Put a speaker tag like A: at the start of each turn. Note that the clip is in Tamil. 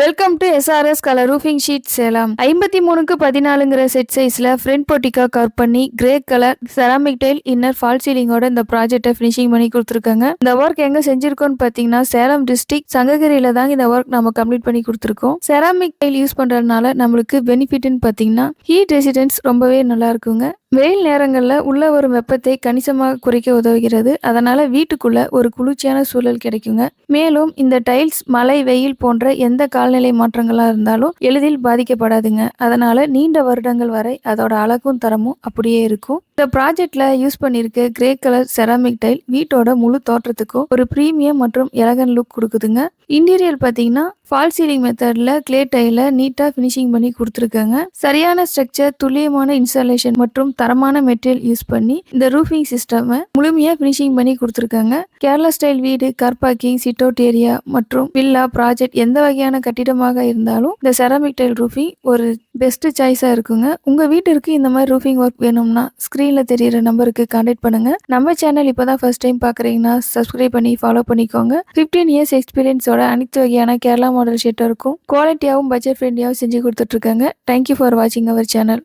A: Welcome to SRS colour roofing sheet Salem. 53க்கு 14ங்கிற செட் சைஸ்ல ஃப்ரண்ட் போர்ட்டிகா கவர் பண்ணி grey colour ceramic tile inner fall சீலிங்கோட இந்த ப்ராஜெக்ட்டை ஃபினிஷிங் பண்ணி கொடுத்துருக்காங்க. இந்த ஒர்க் எங்க செஞ்சிருக்கோம்னு பார்த்தீங்கன்னா சேலம் டிஸ்ட்ரிக்ட் சங்ககிரியில தாங்க இந்த ஒர்க் நம்ம கம்ப்ளீட் பண்ணி கொடுத்துருக்கோம். செராமிக் டைல் யூஸ் பண்றதுனால நம்மளுக்கு பெனிஃபிட்னு பார்த்தீங்கன்னா ஹீட் ரெசிஸ்டன்ஸ் ரொம்பவே நல்லா இருக்குங்க. வெயில் நேரங்களில் உள்ள ஒரு வெப்பத்தை கணிசமாக குறைக்க உதவுகிறது. அதனால வீட்டுக்குள்ள ஒரு குளிர்ச்சியான சூழல் கிடைக்குங்க. மேலும் இந்த டைல்ஸ் மழை வெயில் போன்ற எந்த காலநிலை மாற்றங்களா இருந்தாலும் எளிதில் பாதிக்கப்படாதுங்க. அதனால நீண்ட வருடங்கள் வரை அதோட அழகும் தரமும் அப்படியே இருக்கும். இந்த ப்ராஜெக்ட்ல யூஸ் பண்ணியிருக்க கிரே கலர் செராமிக் டைல் வீட்டோட முழு தோற்றத்துக்கும் ஒரு பிரீமியம் மற்றும் எலகன் லுக் கொடுக்குதுங்க. இன்டீரியர் பார்த்தீங்கன்னா ஃபால் சீலிங் மெத்தட்ல கிளே டைல நீட்டா ஃபினிஷிங் பண்ணி கொடுத்துருக்காங்க. சரியான ஸ்ட்ரக்சர், துல்லியமான இன்ஸ்டாலேஷன் மற்றும் தரமான மெட்டீரியல் யூஸ் பண்ணி இந்த ரூஃபிங் சிஸ்டம் முழுமையா ஃபினிஷிங் பண்ணி கொடுத்துருக்காங்க. கேரளா ஸ்டைல் வீடு, car parking, sit out area மற்றும் வில்லா ப்ராஜெக்ட் எந்த வகையான கட்டிடமாக இருந்தாலும் இந்த செராமிக் டைல் ரூஃபிங் ஒரு பெஸ்ட் சாய்ஸா இருக்குங்க. உங்க வீட்டிற்கு இந்த மாதிரி ரூஃபிங் ஒர்க் வேணும்னா ஸ்கிரீன்ல தெரியுற நம்பருக்கு கான்டாக்ட் பண்ணுங்க. நம்ம சேனல் இப்பதான் ஃபர்ஸ்ட் டைம் பாக்குறீங்கன்னா சப்ஸ்கிரைப் பண்ணி ஃபாலோ பண்ணிக்கோங்க. 15 இயர்ஸ் எக்ஸ்பீரியன்ஸோட அனைத்து வகையான கேரளா மாடல் ஷீட்டும் இருக்கும். குவாலிட்டியாகவும் பட்ஜெட் ஃப்ரெண்ட்லியாகவும் செஞ்சு கொடுத்துட்டு இருக்காங்க. தேங்க்யூ ஃபார் வாட்சிங் அவர் சேனல்.